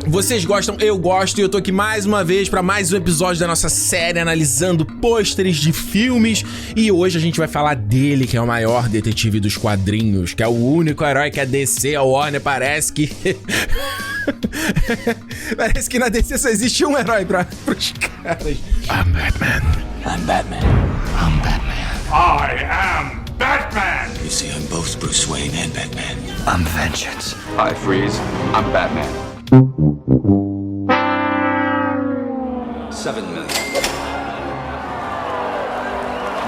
Vocês gostam, eu gosto, e eu tô aqui mais uma vez pra mais um episódio da nossa série analisando pôsteres de filmes. E hoje a gente vai falar dele, que é o maior detetive dos quadrinhos, que é o único herói que a DC, a Warner, parece que... parece que na DC só existe um herói pros caras. I'm Batman. I'm Batman. I'm Batman. I am Batman! You see, I'm both Bruce Wayne and Batman. I'm Vengeance. Hi, Freeze. I'm Batman. 7 million.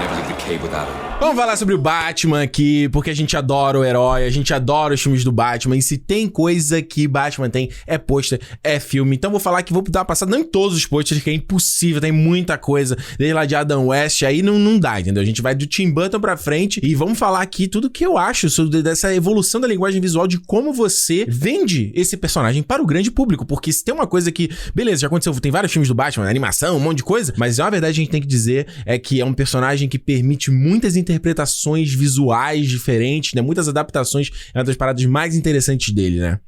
Never leave the cave without him. Vamos falar sobre o Batman aqui, porque a gente adora o herói, a gente adora os filmes do Batman, e se tem coisa que Batman tem, é pôster, é filme. Então vou falar que vou dar uma passada, não em todos os pôsteres, que é impossível, tem muita coisa, desde lá de Adam West, aí não dá, entendeu? A gente vai do Tim Burton pra frente e vamos falar aqui tudo que eu acho sobre dessa evolução da linguagem visual, de como você vende esse personagem para o grande público, porque se tem uma coisa que, beleza, já aconteceu, tem vários filmes do Batman, animação, um monte de coisa, mas na verdade a gente tem que dizer é que é um personagem que permite muitas interpretações visuais diferentes, né? Muitas adaptações, é uma das paradas mais interessantes dele, né?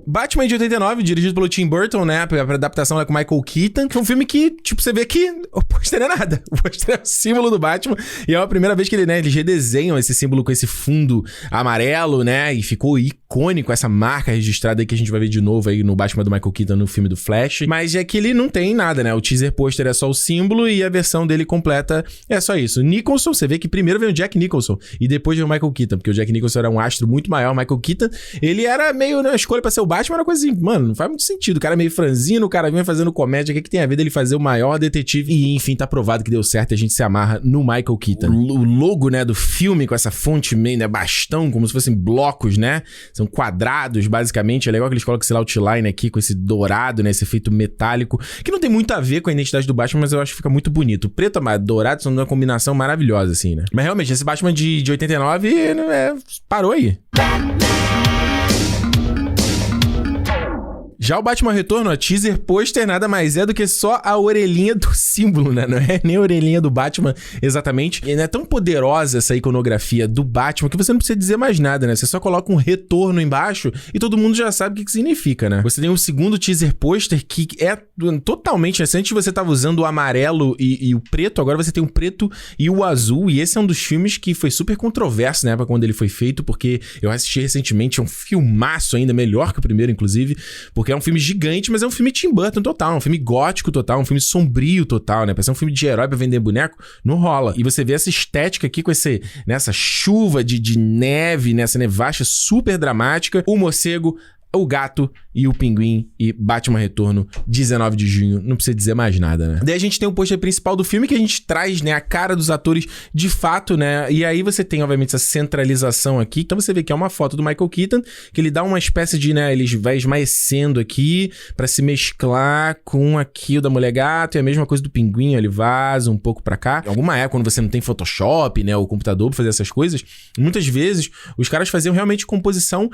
Batman de 89, dirigido pelo Tim Burton, né? A adaptação é com Michael Keaton, que é um filme que, tipo, você vê que o pôster é nada. O pôster é o símbolo do Batman, e é a primeira vez que eles redesenham esse símbolo com esse fundo amarelo, né? E ficou icônico essa marca registrada aí que a gente vai ver de novo aí no Batman do Michael Keaton no filme do Flash. Mas é que ele não tem nada, né? O teaser pôster é só o símbolo e a versão dele completa é só isso. Nicholson, você vê que primeiro veio o Jack Nicholson e depois veio o Michael Keaton, porque o Jack Nicholson era um astro muito maior. O Michael Keaton, ele era meio na escolha pra ser o Batman, era uma coisa assim, mano, não faz muito sentido. O cara é meio franzino, o cara vem fazendo comédia, o que tem a ver dele fazer o maior detetive? E enfim, tá provado que deu certo e a gente se amarra no Michael Keaton. O logo, né, do filme com essa fonte meio, né, bastão, como se fossem blocos, né? São quadrados, basicamente. É legal que eles colocam esse outline aqui com esse dourado, né, esse efeito metálico, que não tem muito a ver com a identidade do Batman, mas eu acho que fica muito bonito. O preto e dourado são uma combinação maravilhosa, assim, né? Mas realmente, esse Batman de 89 parou aí. Já o Batman Retorno, a teaser pôster nada mais é do que só a orelhinha do símbolo, né? Não é nem a orelhinha do Batman exatamente. E não é tão poderosa essa iconografia do Batman que você não precisa dizer mais nada, né? Você só coloca um retorno embaixo e todo mundo já sabe o que significa, né? Você tem um segundo teaser pôster que é totalmente... Assim, antes você tava usando o amarelo e o preto, agora você tem o preto e o azul. E esse é um dos filmes que foi super controverso na época quando ele foi feito, porque eu assisti recentemente, é um filmaço ainda, melhor que o primeiro, inclusive, porque é um filme gigante, mas é um filme Tim Burton total, um filme gótico total, um filme sombrio total, né? Pra ser um filme de herói pra vender boneco, não rola. E você vê essa estética aqui com essa chuva de neve, nessa nevasca super dramática, o morcego, o gato e o pinguim e Batman Retorno, 19 de junho, não precisa dizer mais nada, né? Daí a gente tem o pôster principal do filme que a gente traz, né, a cara dos atores de fato, né? E aí você tem, obviamente, essa centralização aqui. Então você vê que é uma foto do Michael Keaton, que ele dá uma espécie de, né, ele vai esmaecendo aqui pra se mesclar com aqui o da Mulher Gato, e a mesma coisa do pinguim, ele vaza um pouco pra cá. Em alguma época, quando você não tem Photoshop, né, ou computador pra fazer essas coisas, muitas vezes os caras faziam realmente composição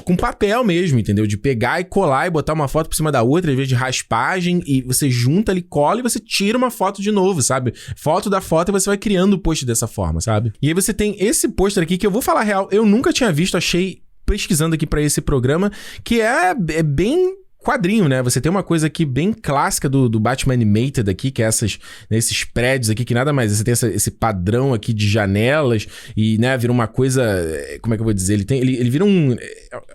com papel mesmo, entendeu? De pegar e colar e botar uma foto por cima da outra, às vezes de raspagem, e você junta ali, cola e você tira uma foto de novo, sabe? Foto da foto e você vai criando o post dessa forma, sabe? E aí você tem esse pôster aqui que eu vou falar real, eu nunca tinha visto, achei pesquisando aqui pra esse programa, que é bem... quadrinho, né? Você tem uma coisa aqui bem clássica do Batman Animated aqui, que é esses prédios aqui, que nada mais... Você tem esse padrão aqui de janelas e, né, vira uma coisa... Como é que eu vou dizer? Ele vira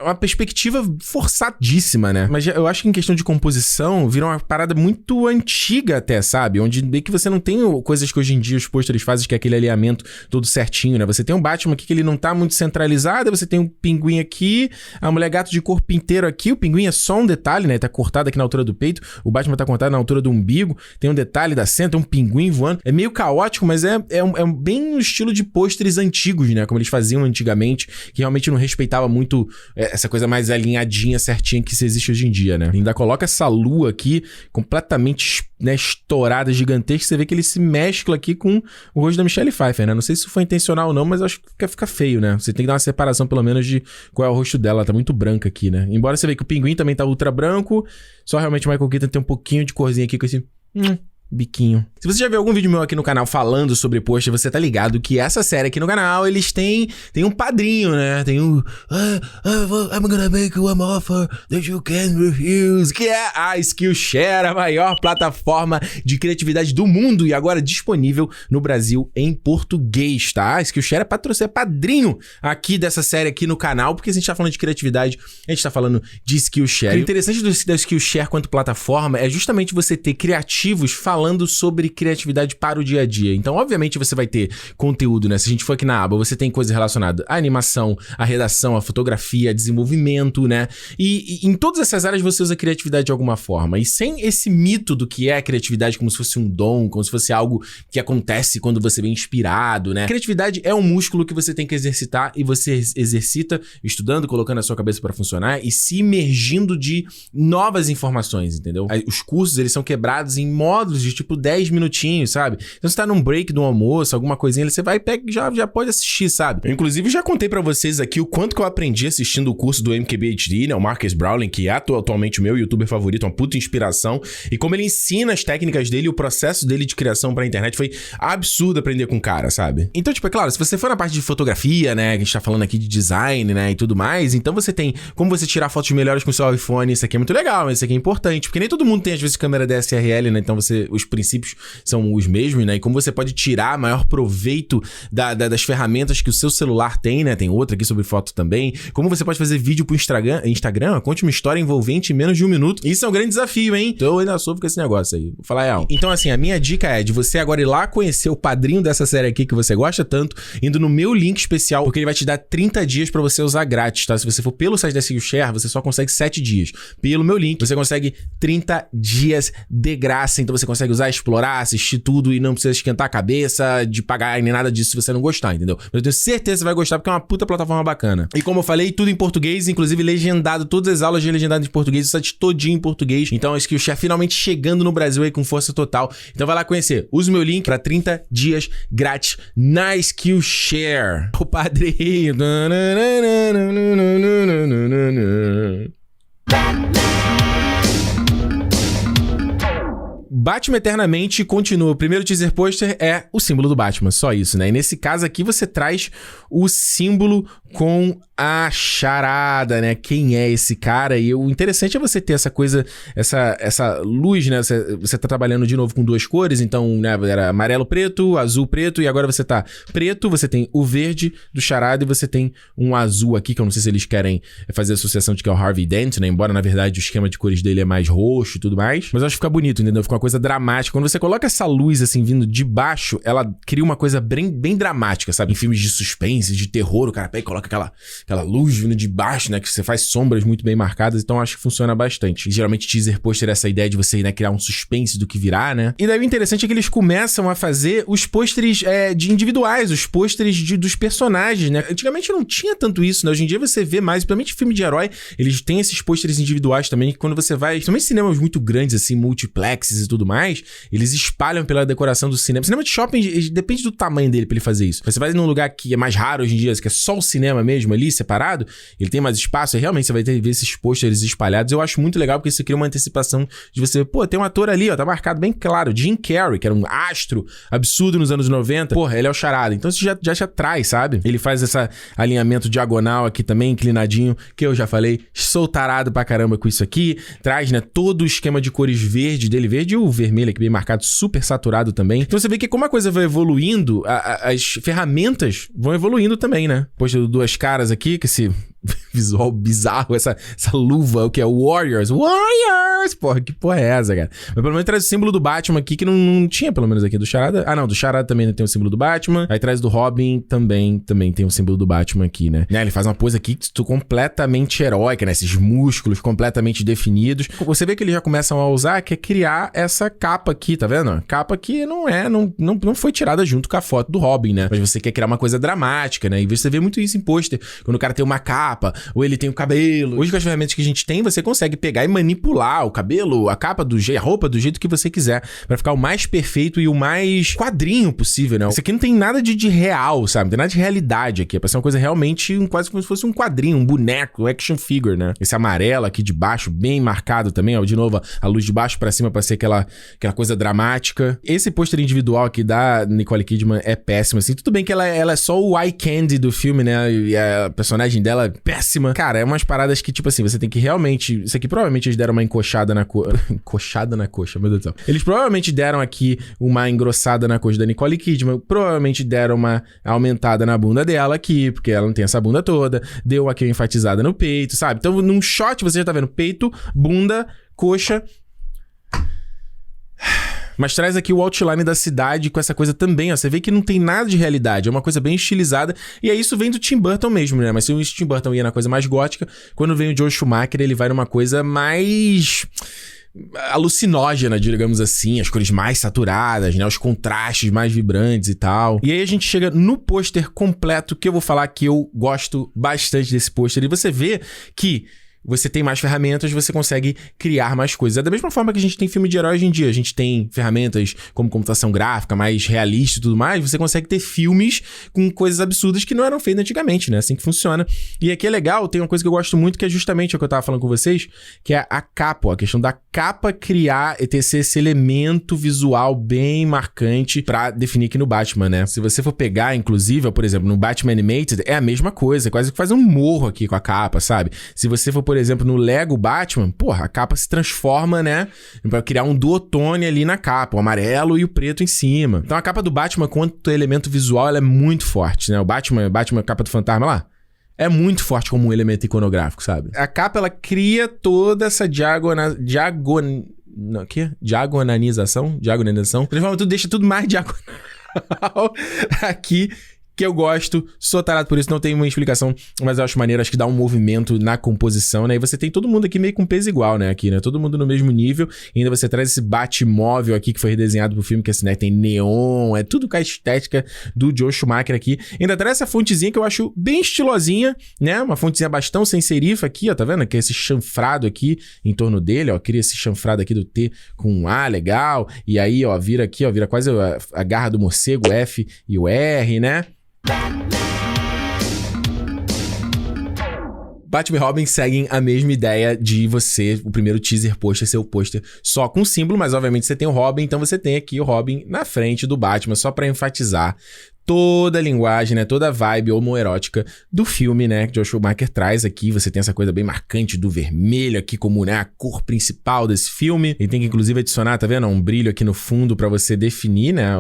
uma perspectiva forçadíssima, né? Mas eu acho que em questão de composição, vira uma parada muito antiga até, sabe? Onde meio que você não tem coisas que hoje em dia os pôsteres fazem, que é aquele alinhamento todo certinho, né? Você tem um Batman aqui que ele não tá muito centralizado, você tem um pinguim aqui, a Mulher Gato de corpo inteiro aqui, o pinguim é só um detalhe, né? Tá cortado aqui na altura do peito, o Batman tá cortado na altura do umbigo, tem um detalhe da cena, tem um pinguim voando. É meio caótico, mas é bem um estilo de pôsteres antigos, né? Como eles faziam antigamente, que realmente não respeitava muito essa coisa mais alinhadinha, certinha que se existe hoje em dia, né? Ainda coloca essa lua aqui, completamente, né, estourada, gigantesca, você vê que ele se mescla aqui com o rosto da Michelle Pfeiffer, né? Não sei se isso foi intencional ou não, mas eu acho que fica feio, né? Você tem que dar uma separação, pelo menos, de qual é o rosto dela. Ela tá muito branca aqui, né? Embora você vê que o pinguim também tá ultra branco, só realmente o Michael Keaton tem um pouquinho de corzinha aqui com esse... biquinho. Se você já viu algum vídeo meu aqui no canal falando sobre pôster, você tá ligado que essa série aqui no canal, eles têm um padrinho, né? Tem um... I'm gonna make you an offer that you can refuse. Que é a Skillshare, a maior plataforma de criatividade do mundo e agora disponível no Brasil em português, tá? A Skillshare é padrinho aqui dessa série aqui no canal, porque a gente tá falando de criatividade, a gente tá falando de Skillshare. O interessante da Skillshare quanto plataforma é justamente você ter criativos falando sobre criatividade para o dia a dia. Então, obviamente, você vai ter conteúdo, né? Se a gente for aqui na aba, você tem coisa relacionada à animação, à redação, à fotografia, a desenvolvimento, né? E em todas essas áreas você usa criatividade de alguma forma. E sem esse mito do que é a criatividade como se fosse um dom, como se fosse algo que acontece quando você é bem inspirado, né? Criatividade é um músculo que você tem que exercitar e você exercita estudando, colocando a sua cabeça para funcionar e se imergindo de novas informações, entendeu? Os cursos, eles são quebrados em módulos de tipo 10 minutinhos, sabe? Então você tá num break do almoço, alguma coisinha, você vai e pega e já pode assistir, sabe? Eu, inclusive, já contei pra vocês aqui o quanto que eu aprendi assistindo o curso do MKBHD, né? O Marcus Browning, que é atualmente o meu youtuber favorito, uma puta inspiração. E como ele ensina as técnicas dele, o processo dele de criação pra internet, foi absurdo aprender com o cara, sabe? Então, tipo, é claro, se você for na parte de fotografia, né? Que a gente tá falando aqui de design, né? E tudo mais, então você tem como você tirar fotos melhores com o seu iPhone. Isso aqui é muito legal, isso aqui é importante, porque nem todo mundo tem, às vezes, câmera DSLR, né? Então os princípios são os mesmos, né? E como você pode tirar maior proveito das ferramentas que o seu celular tem, né? Tem outra aqui sobre foto também. Como você pode fazer vídeo pro Instagram, conte uma história envolvente em menos de 1 minuto. Isso é um grande desafio, hein? Então eu ainda sofro com esse negócio aí. Vou falar real. Então, assim, a minha dica é de você agora ir lá conhecer o padrinho dessa série aqui que você gosta tanto, indo no meu link especial, porque ele vai te dar 30 dias pra você usar grátis, tá? Se você for pelo site da Skillshare, você só consegue 7 dias. Pelo meu link, você consegue 30 dias de graça. Então você consegue usar, explorar, assistir tudo e não precisa esquentar a cabeça de pagar nem nada disso se você não gostar, entendeu? Mas eu tenho certeza que você vai gostar porque é uma puta plataforma bacana. E como eu falei, tudo em português, inclusive legendado, todas as aulas de legendado em português, o site todinho em português. Então a Skillshare finalmente chegando no Brasil aí com força total. Então vai lá conhecer. Use o meu link para 30 dias grátis na Skillshare. O padrinho. Batman Eternamente continua. O primeiro teaser pôster é o símbolo do Batman, só isso, né? E nesse caso aqui você traz o símbolo com a charada, né? Quem é esse cara? E o interessante é você ter essa coisa, essa luz, né? Você tá trabalhando de novo com 2 cores, então, né? Era amarelo, preto, azul, preto, e agora você tá preto, você tem o verde do charada e você tem um azul aqui, que eu não sei se eles querem fazer associação de que é o Harvey Dent, né? Embora, na verdade, o esquema de cores dele é mais roxo e tudo mais. Mas eu acho que fica bonito, entendeu? Fica uma coisa dramática. Quando você coloca essa luz, assim, vindo de baixo, ela cria uma coisa bem dramática, sabe? Em filmes de suspense, de terror, o cara pega e coloca aquela luz vindo de baixo, né? Que você faz sombras muito bem marcadas, então acho que funciona bastante. E, geralmente, teaser pôster é essa ideia de você, né, criar um suspense do que virá, né? E daí o interessante é que eles começam a fazer os pôsteres de individuais, os pôsteres dos personagens, né? Antigamente não tinha tanto isso, né? Hoje em dia você vê mais, principalmente filme de herói, eles têm esses pôsteres individuais também, que quando você vai, principalmente cinemas muito grandes, assim, multiplexes e tudo mais, eles espalham pela decoração do cinema. Cinema de shopping depende do tamanho dele pra ele fazer isso. Você vai num lugar que é mais raro hoje em dia, que é só o cinema mesmo ali, separado, ele tem mais espaço, e realmente você vai ter que ver esses pôsteres espalhados. Eu acho muito legal, porque isso cria uma antecipação de você, pô, tem um ator ali, ó, tá marcado bem claro, Jim Carrey, que era um astro absurdo nos anos 90, porra, ele é o charada. Então isso já te atrai, sabe? Ele faz esse alinhamento diagonal aqui também, inclinadinho, que eu já falei, sou tarado pra caramba com isso aqui. Traz, né, todo o esquema de cores verde dele, verde e o vermelho aqui bem marcado, super saturado também. Então você vê que como a coisa vai evoluindo, as ferramentas vão evoluindo também, né? Poxa, 2 caras aqui, que esse visual bizarro, essa luva, o que é? Warriors! Porra, que porra é essa, cara? Mas pelo menos traz o símbolo do Batman aqui, que não tinha, pelo menos aqui do Charada. Ah, não, do Charada também tem o símbolo do Batman. Aí traz do Robin também tem o símbolo do Batman aqui, né? Ele faz uma pose aqui completamente heróica, né? Esses músculos completamente definidos. Você vê que eles já começam a usar, que é criar essa capa aqui, tá vendo? Capa que não foi tirada junto com a foto do Robin, né? Mas você quer criar uma coisa dramática, né? E você vê muito isso em pôster. Quando o cara tem uma capa, capa, ou ele tem o cabelo. Hoje, com as ferramentas que a gente tem, você consegue pegar e manipular o cabelo, a capa a roupa do jeito que você quiser, pra ficar o mais perfeito e o mais quadrinho possível, né? Isso aqui não tem nada de real, sabe? Não tem nada de realidade aqui. É pra ser uma coisa realmente quase como se fosse um quadrinho, um boneco, um action figure, né? Esse amarelo aqui de baixo, bem marcado também, ó. De novo, a luz de baixo pra cima pra ser aquela coisa dramática. Esse pôster individual aqui da Nicole Kidman é péssimo, assim. Tudo bem que ela é só o eye candy do filme, né? E a personagem dela é péssima. Cara, é umas paradas que, tipo assim, você tem que realmente... Isso aqui provavelmente eles deram uma encoxada na encoxada na coxa, meu Deus do céu. Eles provavelmente deram aqui uma engrossada na coxa da Nicole Kidman. Provavelmente deram uma aumentada na bunda dela aqui, porque ela não tem essa bunda toda. Deu aqui uma enfatizada no peito, sabe? Então, num shot você já tá vendo peito, bunda, coxa... Mas traz aqui o outline da cidade com essa coisa também, ó. Você vê que não tem nada de realidade, é uma coisa bem estilizada. E aí isso vem do Tim Burton mesmo, né? Mas se o Tim Burton ia na coisa mais gótica, quando vem o Joel Schumacher, ele vai numa coisa mais... alucinógena, digamos assim, as cores mais saturadas, né, os contrastes mais vibrantes e tal. E aí a gente chega no pôster completo, que eu vou falar que eu gosto bastante desse pôster, e você vê que você tem mais ferramentas, você consegue criar mais coisas. É da mesma forma que a gente tem filme de herói hoje em dia. A gente tem ferramentas como computação gráfica, mais realista e tudo mais. Você consegue ter filmes com coisas absurdas que não eram feitas antigamente, né? Assim que funciona. E aqui é legal, tem uma coisa que eu gosto muito, que é justamente o que eu tava falando com vocês, que é a capa, ó. A questão da capa criar e ter esse elemento visual bem marcante pra definir aqui no Batman, né? Se você for pegar, inclusive, por exemplo, no Batman Animated, é a mesma coisa. Quase que faz um morro aqui com a capa, sabe? Se você for, por exemplo, no Lego Batman, porra, a capa se transforma, né? Pra criar um duotone ali na capa, o amarelo e o preto em cima. Então a capa do Batman, quanto elemento visual, ela é muito forte, né? O Batman, a capa do fantasma lá, é muito forte como um elemento iconográfico, sabe? A capa, ela cria toda essa diagonalização? Transforma tudo, deixa tudo mais diagonal aqui, que eu gosto, sou tarado por isso, não tem uma explicação, mas eu acho maneiro, acho que dá um movimento na composição, né? E você tem todo mundo aqui meio com peso igual, né? Aqui, né? Todo mundo no mesmo nível, e ainda você traz esse Batmóvel aqui que foi redesenhado pro filme, que assim, né? Tem neon, é tudo com a estética do Joel Schumacher aqui. Ainda traz essa fontezinha que eu acho bem estilosinha, né? Uma fontezinha bastão sem serifa aqui, ó, tá vendo? Que é esse chanfrado aqui em torno dele, ó, cria esse chanfrado aqui do T com um A, legal, e aí, ó, vira aqui, ó, vira quase a garra do morcego, o F e o R, né? Batman e Robin seguem a mesma ideia de você, o primeiro teaser pôster, ser o pôster só com símbolo, mas obviamente você tem o Robin, então você tem aqui o Robin na frente do Batman, só pra enfatizar toda a linguagem, né, toda a vibe homoerótica do filme, né, que Joel Schumacher traz aqui. Você tem essa coisa bem marcante do vermelho aqui como, né, a cor principal desse filme. E tem que inclusive adicionar, tá vendo, um brilho aqui no fundo pra você definir, né,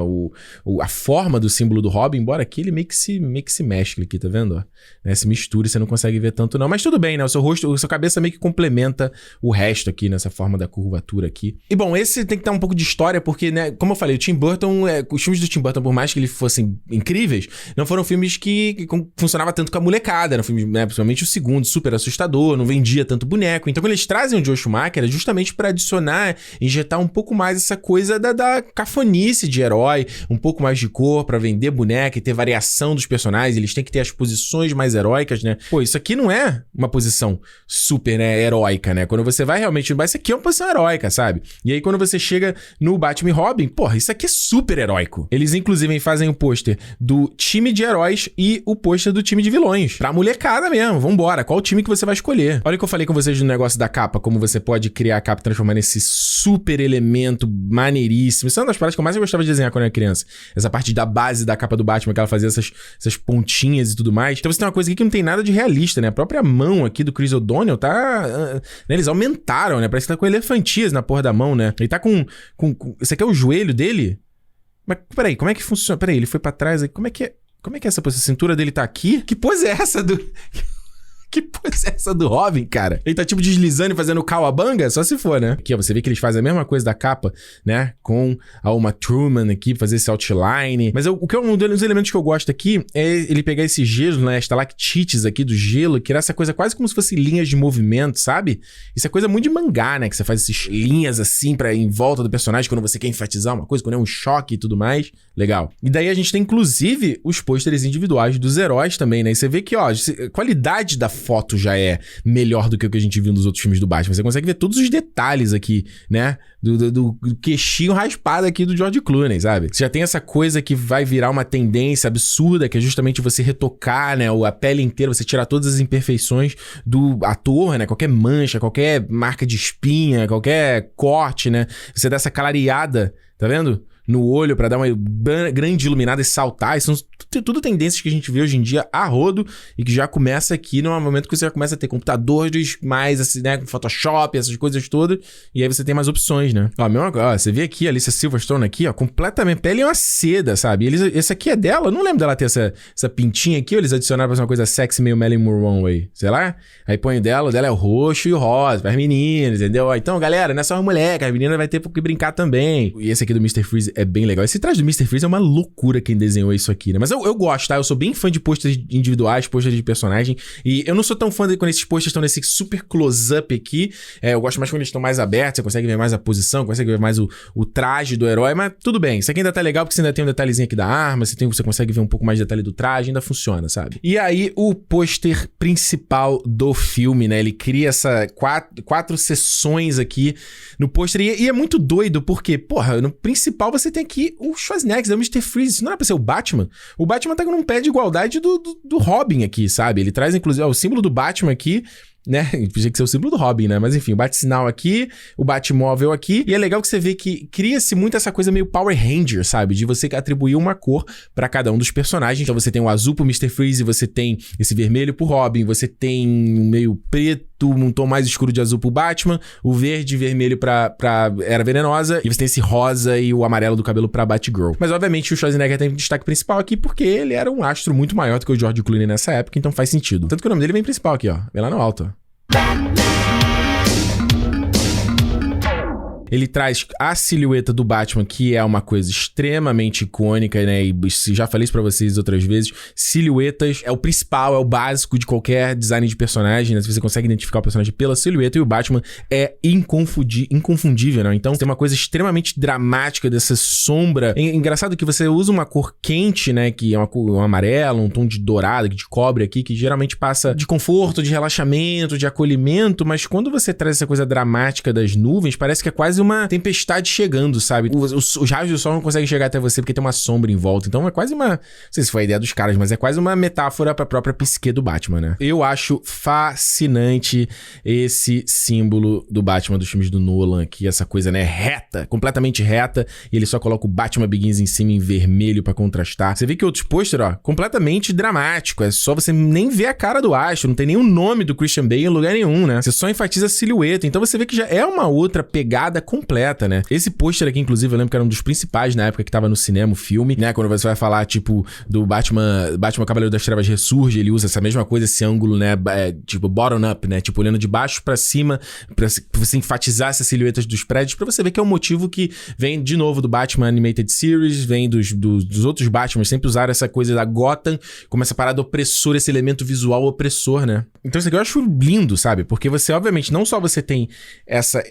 a forma do símbolo do Robin, embora aqui ele meio que se mescle aqui, tá vendo, ó? Né, se mistura e você não consegue ver tanto não, mas tudo bem, né, o seu rosto, a sua cabeça meio que complementa o resto aqui, nessa forma da curvatura aqui. E bom, esse tem que dar um pouco de história, porque, né, como eu falei, o Tim Burton, os filmes do Tim Burton, por mais que eles fossem incríveis, não foram filmes que funcionava tanto com a molecada, eram filmes, né, principalmente o segundo, super assustador, não vendia tanto boneco. Então quando eles trazem o Joel Schumacher é justamente pra adicionar, injetar um pouco mais essa coisa da cafonice de herói, um pouco mais de cor pra vender boneca e ter variação dos personagens. Eles têm que ter as posições mais heróicas, né? Pô, isso aqui não é uma posição super, né, heróica, né? Quando você vai realmente, isso aqui é uma posição heróica, sabe? E aí quando você chega no Batman e Robin, porra, isso aqui é super heróico. Eles inclusive fazem o pôster do time de heróis e o pôster do time de vilões. Pra molecada mesmo, vambora. Qual time que você vai escolher? Olha o que eu falei com vocês no negócio da capa, como você pode criar a capa e transformar nesse super elemento maneiríssimo. Isso é uma das partes que eu mais gostava de desenhar quando eu era criança. Essa parte da base da capa do Batman, que ela fazia essas pontinhas e tudo mais. Então você tem uma coisa aqui que não tem nada de realista, né? A própria mão aqui do Chris O'Donnell tá... né? Eles aumentaram, né? Parece que tá com elefantias na porra da mão, né? Ele tá com... Esse aqui é o joelho dele? Mas peraí, como é que funciona? Peraí, ele foi pra trás aí. Como é que é essa pose? A cintura dele tá aqui? Que pose é essa do... Que pose é essa do Robin, cara? Ele tá tipo deslizando e fazendo cowabunga? Só se for, né? Aqui, ó, você vê que eles fazem a mesma coisa da capa, né? Com a Uma Thurman aqui, fazer esse outline. Mas o que é um dos elementos que eu gosto aqui é ele pegar esse gelo, né? Estalactites aqui do gelo, criar essa coisa quase como se fosse linhas de movimento, sabe? Isso é coisa muito de mangá, né? Que você faz essas linhas assim em volta do personagem quando você quer enfatizar uma coisa, quando é um choque e tudo mais. Legal. E daí a gente tem, inclusive, os pôsteres individuais dos heróis também, né? E você vê que, ó, a qualidade da foto já é melhor do que o que a gente viu nos outros filmes do Batman. Você consegue ver todos os detalhes aqui, né? Do queixinho raspado aqui do George Clooney, sabe? Você já tem essa coisa que vai virar uma tendência absurda, que é justamente você retocar, né? A pele inteira, você tirar todas as imperfeições do ator, né? Qualquer mancha, qualquer marca de espinha, qualquer corte, né? Você dá essa clareada, tá vendo? No olho pra dar uma grande iluminada e saltar. Isso são tudo tendências que a gente vê hoje em dia a rodo e que já começa aqui no momento que você já começa a ter computadores mais assim, né, com Photoshop, essas coisas todas, e aí você tem mais opções, né? Ó, você vê aqui a Alicia Silverstone aqui, ó, completamente, pele é uma seda, sabe? Esse aqui é dela, eu não lembro dela ter essa pintinha aqui, ou eles adicionaram pra ser uma coisa sexy, meio Marilyn Monroe, sei lá? Aí põe o dela é o roxo e o rosa, para as meninas, entendeu? Ó, então, galera, não é só uma moleque, as meninas vai ter que brincar também. E esse aqui do Mr. Freeze é bem legal. Esse traje do Mr. Freeze é uma loucura quem desenhou isso aqui, né? Mas eu gosto, tá? Eu sou bem fã de pôsteres individuais, pôsteres de personagem. E eu não sou tão fã de quando esses pôsteres estão nesse super close-up aqui. Eu gosto mais quando eles estão mais abertos, você consegue ver mais a posição, consegue ver mais o traje do herói, mas tudo bem. Isso aqui ainda tá legal porque você ainda tem um detalhezinho aqui da arma, você consegue ver um pouco mais de detalhe do traje, ainda funciona, sabe? E aí, o pôster principal do filme, né? Ele cria essa quatro sessões aqui no pôster. E é muito doido, porque, porra, no principal você tem aqui o Schwarzenegger, o Mr. Freeze. Isso não era pra ser o Batman? O Batman tá num pé de igualdade do Robin aqui, sabe? Ele traz, inclusive, o símbolo do Batman aqui, né? Podia que ser o símbolo do Robin, né? Mas enfim, o Bat-sinal aqui, o Batmóvel aqui. E é legal que você vê que cria-se muito essa coisa meio Power Ranger, sabe? De você atribuir uma cor pra cada um dos personagens. Então você tem o azul pro Mr. Freeze, você tem esse vermelho pro Robin, você tem um meio preto, um tom mais escuro de azul pro Batman, o verde e vermelho pra Era Venenosa, e você tem esse rosa e o amarelo do cabelo pra Batgirl. Mas obviamente o Schwarzenegger tem destaque principal aqui porque ele era um astro muito maior do que o George Clooney nessa época, então faz sentido. Tanto que o nome dele vem principal aqui, ó. Vem lá no alto, ó. Ele traz a silhueta do Batman, que é uma coisa extremamente icônica, né? E já falei isso pra vocês outras vezes. Silhuetas é o principal, é o básico de qualquer design de personagem, né? Você consegue identificar o personagem pela silhueta, e o Batman é inconfundível, né? Então tem uma coisa extremamente dramática dessa sombra. É engraçado que você usa uma cor quente, né? Que é um amarelo, um tom de dourado, de cobre aqui, que geralmente passa de conforto, de relaxamento, de acolhimento, mas quando você traz essa coisa dramática das nuvens, parece que é quase uma tempestade chegando, sabe? Os raios do sol não conseguem chegar até você porque tem uma sombra em volta. Então é quase uma... Não sei se foi a ideia dos caras, mas é quase uma metáfora pra própria psique do Batman, né? Eu acho fascinante esse símbolo do Batman dos filmes do Nolan aqui, essa coisa, né? Reta, completamente reta, e ele só coloca o Batman Begins em cima em vermelho pra contrastar. Você vê que outros pôsteres, ó, completamente dramático. É só você nem ver a cara do astro, não tem nem o nome do Christian Bale em lugar nenhum, né? Você só enfatiza a silhueta. Então você vê que já é uma outra pegada completa, né? Esse pôster aqui, inclusive, eu lembro que era um dos principais na época que tava no cinema, o filme, né? Quando você vai falar, tipo, do Batman Cavaleiro das Trevas Ressurge, ele usa essa mesma coisa, esse ângulo, né? Tipo, bottom up, né? Tipo, olhando de baixo pra cima, pra você enfatizar essas silhuetas dos prédios, pra você ver que é um motivo que vem, de novo, do Batman Animated Series, vem dos outros Batman, sempre usaram essa coisa da Gotham, como essa parada opressora, esse elemento visual opressor, né? Então isso aqui eu acho lindo, sabe? Porque você, obviamente, não só você tem essa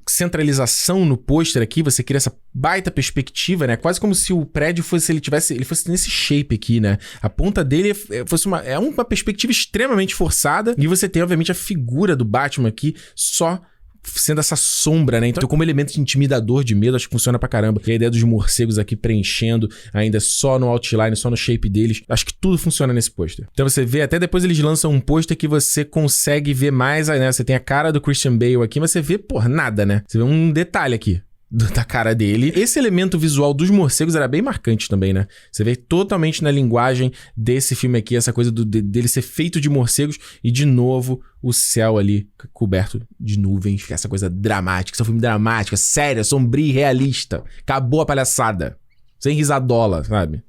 centralização no pôster aqui, você cria essa baita perspectiva, né? Quase como se o prédio fosse, ele fosse nesse shape aqui, né? A ponta dele fosse uma perspectiva extremamente forçada, e você tem, obviamente, a figura do Batman aqui só sendo essa sombra, né? Então, como elemento intimidador de medo, acho que funciona pra caramba. E a ideia dos morcegos aqui preenchendo ainda só no outline, só no shape deles. Acho que tudo funciona nesse pôster. Então você vê, até depois eles lançam um pôster que você consegue ver mais, né? Você tem a cara do Christian Bale aqui, mas você vê, nada, né? Você vê um detalhe aqui da cara dele. Esse elemento visual dos morcegos era bem marcante também, né? Você vê totalmente na linguagem desse filme aqui, essa coisa dele ser feito de morcegos, e de novo o céu ali coberto de nuvens, essa coisa dramática, esse é um filme dramático, sério, sombrio e realista. Acabou a palhaçada. Sem risadola, sabe?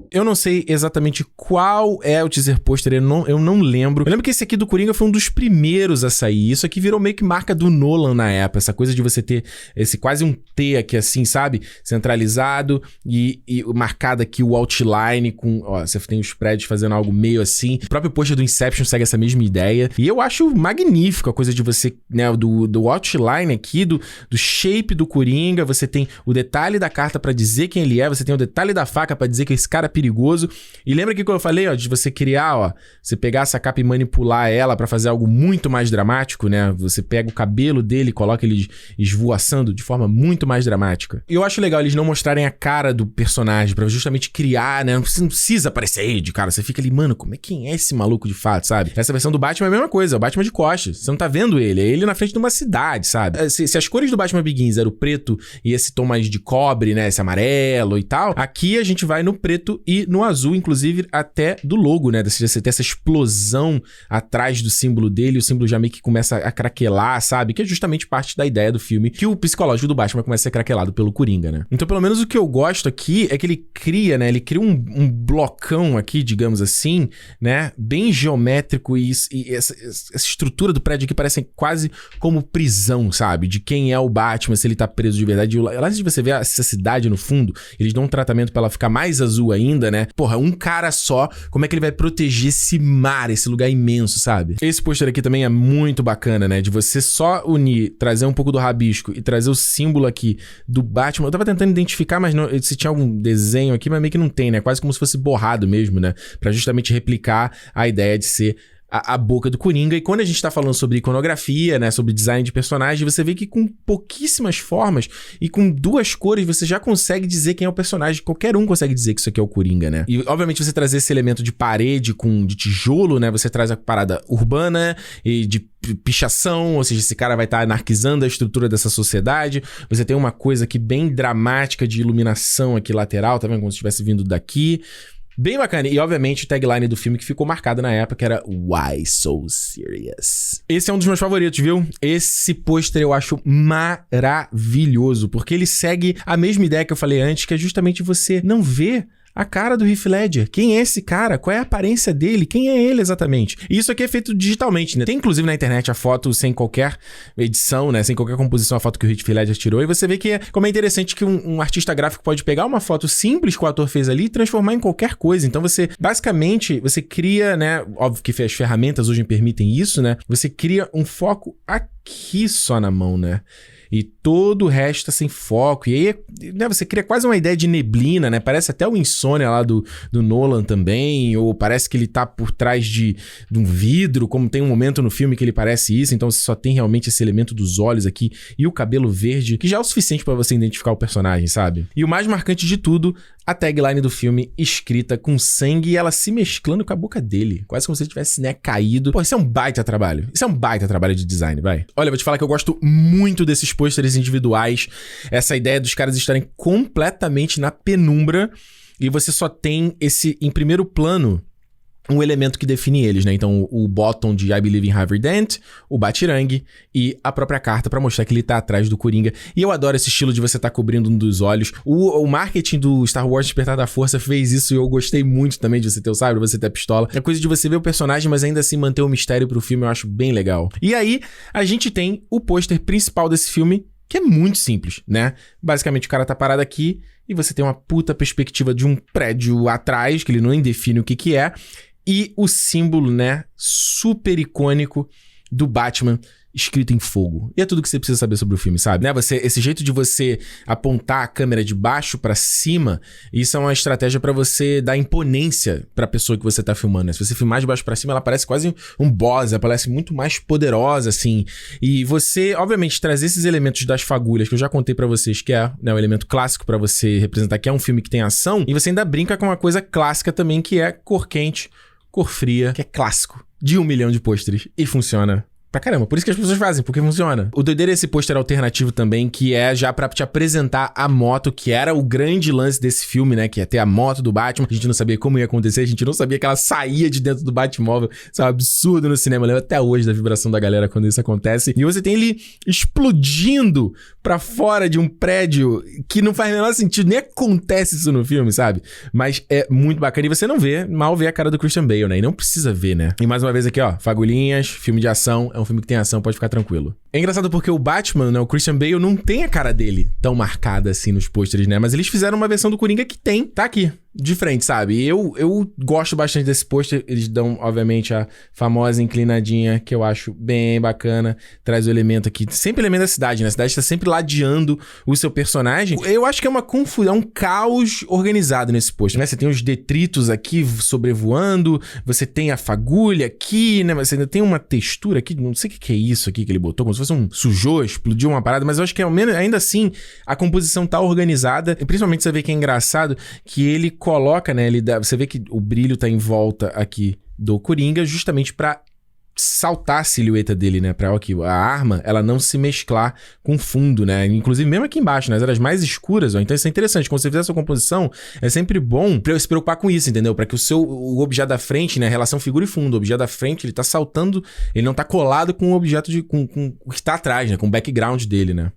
Eu não sei exatamente qual é o teaser pôster, eu não lembro. Eu lembro que esse aqui do Coringa foi um dos primeiros a sair. Isso aqui virou meio que marca do Nolan na época. Essa coisa de você ter esse quase um T aqui assim, sabe? Centralizado e marcado aqui o outline com... Ó, você tem os prédios fazendo algo meio assim. O próprio pôster do Inception segue essa mesma ideia. E eu acho magnífico a coisa de você, né? Do outline aqui, do shape do Coringa. Você tem o detalhe da carta pra dizer quem ele é. Você tem o detalhe da faca pra dizer que esse cara é perigoso. perigoso. E lembra que quando eu falei, ó, de você criar, ó, você pegar essa capa e manipular ela pra fazer algo muito mais dramático, né? Você pega o cabelo dele e coloca ele esvoaçando de forma muito mais dramática. E eu acho legal eles não mostrarem a cara do personagem pra justamente criar, né? Você não precisa aparecer ele de cara. Você fica ali, mano, quem é esse maluco de fato, sabe? Essa versão do Batman é a mesma coisa, é o Batman de costas. Você não tá vendo ele, é ele na frente de uma cidade, sabe? Se as cores do Batman Begins eram o preto e esse tom mais de cobre, né? Esse amarelo e tal, aqui a gente vai no preto e no azul, inclusive até do logo, né? Você tem essa explosão atrás do símbolo dele, o símbolo já meio que começa a craquelar, sabe? Que é justamente parte da ideia do filme, que o psicológico do Batman começa a ser craquelado pelo Coringa, né? Então, pelo menos o que eu gosto aqui é que ele cria, né? Ele cria um blocão aqui, digamos assim, né? Bem geométrico e essa estrutura do prédio aqui parece quase como prisão, sabe? De quem é o Batman, se ele tá preso de verdade. Lá de você ver essa cidade no fundo, eles dão um tratamento pra ela ficar mais azul ainda, né? Porra, um cara só, como é que ele vai proteger esse mar, esse lugar imenso, sabe? Esse pôster aqui também é muito bacana, né? De você só unir, trazer um pouco do rabisco e trazer o símbolo aqui do Batman. Eu tava tentando identificar, mas não, se tinha algum desenho aqui, mas meio que não tem, né? Quase como se fosse borrado mesmo, né? Pra justamente replicar a ideia de ser a boca do Coringa. E quando a gente tá falando sobre iconografia, né, sobre design de personagem, você vê que com pouquíssimas formas e com 2 cores você já consegue dizer quem é o personagem. Qualquer um consegue dizer que isso aqui é o Coringa, né? E obviamente você trazer esse elemento de parede de tijolo, né, você traz a parada urbana e de pichação, ou seja, esse cara vai estar anarquizando a estrutura dessa sociedade. Você tem uma coisa aqui bem dramática de iluminação aqui lateral, tá vendo? Como se estivesse vindo daqui. Bem bacana. E, obviamente, o tagline do filme que ficou marcado na época era Why So Serious? Esse é um dos meus favoritos, viu? Esse pôster eu acho maravilhoso, porque ele segue a mesma ideia que eu falei antes, que é justamente você não ver a cara do Heath Ledger. Quem é esse cara? Qual é a aparência dele? Quem é ele exatamente? E isso aqui é feito digitalmente, né? Tem inclusive na internet a foto sem qualquer edição, né? Sem qualquer composição, a foto que o Heath Ledger tirou. E você vê que como é interessante que um artista gráfico pode pegar uma foto simples que o ator fez ali e transformar em qualquer coisa. Então você, basicamente, você cria, né? Óbvio que as ferramentas hoje permitem isso, né? Você cria um foco aqui só na mão, né? E todo o resto tá sem foco. E aí, né, você cria quase uma ideia de neblina, né? Parece até o Insônia lá do Nolan também. Ou parece que ele tá por trás de um vidro, como tem um momento no filme que ele parece isso. Então você só tem realmente esse elemento dos olhos aqui e o cabelo verde, que já é o suficiente pra você identificar o personagem, sabe? E o mais marcante de tudo, a tagline do filme escrita com sangue e ela se mesclando com a boca dele. Quase como se ele tivesse, né, caído. Pô, isso é um baita trabalho. Isso é um baita trabalho de design, vai. Olha, eu vou te falar que eu gosto muito desses pôsteres individuais. Essa ideia dos caras estarem completamente na penumbra e você só tem esse, em primeiro plano, um elemento que define eles, né? Então, o bottom de I Believe in Harvey Dent, o batirangue e a própria carta pra mostrar que ele tá atrás do Coringa. E eu adoro esse estilo de você tá cobrindo um dos olhos. O marketing do Star Wars Despertar da Força fez isso e eu gostei muito também de você ter o sabre, você ter a pistola. É coisa de você ver o personagem, mas ainda assim manter o mistério pro filme, eu acho bem legal. E aí, a gente tem o pôster principal desse filme, que é muito simples, né? Basicamente, o cara tá parado aqui e você tem uma puta perspectiva de um prédio atrás, que ele nem define o que é. E o símbolo, né, super icônico do Batman escrito em fogo. E é tudo que você precisa saber sobre o filme, sabe? Né? Esse jeito de você apontar a câmera de baixo pra cima, isso é uma estratégia pra você dar imponência pra pessoa que você tá filmando, né? Se você filmar de baixo pra cima, ela parece quase um boss, ela parece muito mais poderosa, assim. E você, obviamente, trazer esses elementos das fagulhas, que eu já contei pra vocês, que é, né, um elemento clássico pra você representar que é um filme que tem ação, e você ainda brinca com uma coisa clássica também, que é cor quente, cor fria, que é clássico, de 1 milhão de pôsteres, e funciona pra caramba. Por isso que as pessoas fazem, porque funciona. O doideiro é esse pôster alternativo também, que é já pra te apresentar a moto, que era o grande lance desse filme, né? Que ia ter a moto do Batman. A gente não sabia como ia acontecer, a gente não sabia que ela saía de dentro do Batmóvel. Isso é um absurdo no cinema. Eu lembro até hoje da vibração da galera quando isso acontece. E você tem ele explodindo pra fora de um prédio que não faz o menor sentido. Nem acontece isso no filme, sabe? Mas é muito bacana. E você não vê, mal vê a cara do Christian Bale, né? E não precisa ver, né? E mais uma vez aqui, ó, fagulhinhas, filme de ação. É um filme que tem ação, pode ficar tranquilo. É engraçado porque o Batman, né, o Christian Bale, não tem a cara dele tão marcada assim nos pôsteres, né? Mas eles fizeram uma versão do Coringa que tem. Tá aqui. de frente, sabe? Eu gosto bastante desse pôster. Eles dão, obviamente, a famosa inclinadinha, que eu acho bem bacana. Traz o elemento aqui, sempre elemento da cidade, né? A cidade tá sempre ladeando o seu personagem. Eu acho que é uma confusão, é um caos organizado nesse pôster, né? Você tem os detritos aqui sobrevoando, você tem a fagulha aqui, né? Você ainda tem uma textura aqui, não sei o que é isso aqui que ele botou, como se fosse um sujou, explodiu uma parada, mas eu acho que ao menos, ainda assim, a composição tá organizada. E principalmente você vê que é engraçado que ele coloca, né? Você vê que o brilho tá em volta aqui do Coringa, justamente pra saltar a silhueta dele, né? Pra que a arma, ela não se mesclar com o fundo, né? Inclusive, mesmo aqui embaixo, nas áreas mais escuras, ó. Então isso é interessante. Quando você fizer a sua composição, é sempre bom pra se preocupar com isso, entendeu? Pra que o objeto da frente, né? A relação figura e fundo. O objeto da frente, ele tá saltando, ele não tá colado com o objeto com o que tá atrás, né? Com o background dele, né?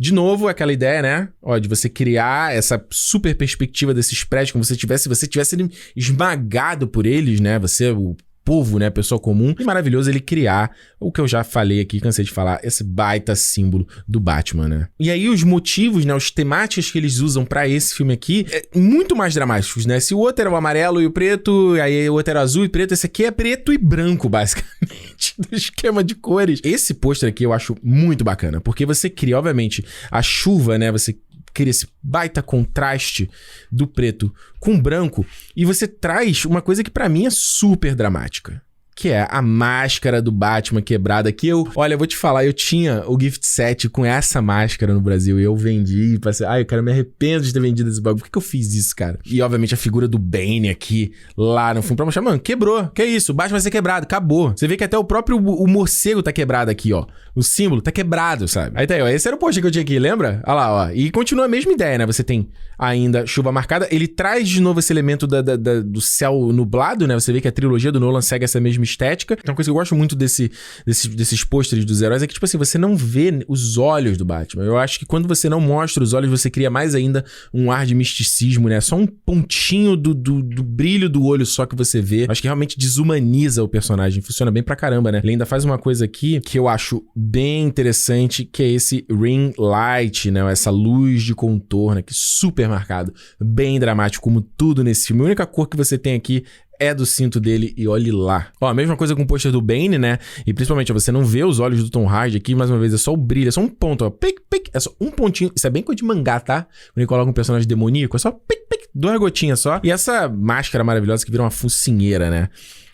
De novo, aquela ideia, né? Ó, de você criar essa super perspectiva desses prédios, como se você tivesse esmagado por eles, né? Você, o povo, né? Pessoa comum. E maravilhoso ele criar o que eu já falei aqui, cansei de falar, esse baita símbolo do Batman, né? E aí os motivos, né? Os temáticos que eles usam pra esse filme aqui, muito mais dramáticos, né? Se o outro era o amarelo e o preto, aí o outro era azul e preto, esse aqui é preto e branco, basicamente, do esquema de cores. Esse pôster aqui eu acho muito bacana, porque você cria, obviamente, a chuva, né? Você cria esse baita contraste do preto com branco e você traz uma coisa que pra mim é super dramática, que é a máscara do Batman quebrada, que olha, eu vou te falar, eu tinha o gift set com essa máscara no Brasil e eu vendi, passei, ai, cara, eu me arrependo de ter vendido esse bagulho, por que eu fiz isso, cara? E, obviamente, a figura do Bane aqui, lá no fundo, pra mostrar, mano, quebrou, que isso, o Batman vai ser quebrado, acabou. Você vê que até o próprio morcego tá quebrado aqui, ó, o símbolo tá quebrado, sabe? Aí tá aí, ó, esse era o post que eu tinha aqui, lembra? Olha lá, ó, e continua a mesma ideia, né? Você tem ainda chuva marcada, ele traz de novo esse elemento do céu nublado, né? Você vê que a trilogia do Nolan segue essa mesma estética. Então, uma coisa que eu gosto muito desses pôsteres dos heróis é que, tipo assim, você não vê os olhos do Batman. Eu acho que quando você não mostra os olhos, você cria mais ainda um ar de misticismo, né? Só um pontinho do brilho do olho só que você vê. Acho que realmente desumaniza o personagem. Funciona bem pra caramba, né? Ele ainda faz uma coisa aqui que eu acho bem interessante, que é esse ring light, né? Essa luz de contorno aqui, super marcado. Bem dramático, como tudo nesse filme. A única cor que você tem aqui é do cinto dele e olhe lá. Ó, a mesma coisa com o pôster do Bane, né? E principalmente, ó, você não vê os olhos do Tom Hardy aqui, mais uma vez, é só o brilho, é só um ponto, ó. Pic, pic, é só um pontinho. Isso é bem coisa de mangá, tá? Quando ele coloca um personagem demoníaco, é só pic, pic, 2 gotinhas só. E essa máscara maravilhosa que vira uma focinheira, né?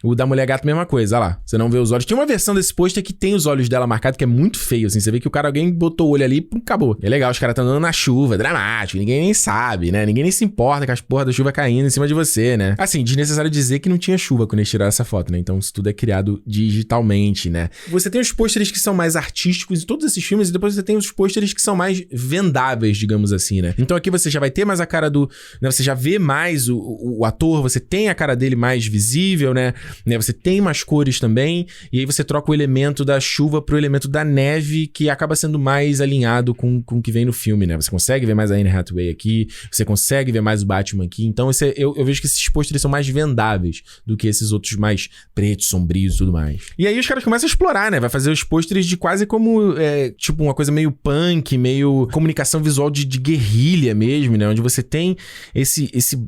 O da Mulher Gato, mesma coisa, olha lá. Você não vê os olhos. Tem uma versão desse pôster que tem os olhos dela marcados, que é muito feio, assim. Você vê que alguém botou o olho ali e pum, acabou. É legal, os caras estão andando na chuva, é dramático. Ninguém nem sabe, né? Ninguém nem se importa com as porra da chuva caindo em cima de você, né? Assim, desnecessário dizer que não tinha chuva quando eles tiraram essa foto, né? Então, isso tudo é criado digitalmente, né? Você tem os pôsteres que são mais artísticos em todos esses filmes, e depois você tem os pôsteres que são mais vendáveis, digamos assim, né? Então, aqui você já vai ter mais a cara do... né? Você já vê mais o ator, você tem a cara dele mais visível, né? Você tem mais cores também, e aí você troca o elemento da chuva pro elemento da neve, que acaba sendo mais alinhado com o que vem no filme, né? Você consegue ver mais a Anne Hathaway aqui, você consegue ver mais o Batman aqui, então eu vejo que esses pôsteres são mais vendáveis do que esses outros mais pretos, sombrios e tudo mais. E aí os caras começam a explorar, né? Vai fazer os pôsteres de quase como, tipo, uma coisa meio punk, meio comunicação visual de guerrilha mesmo, né? Onde você tem esse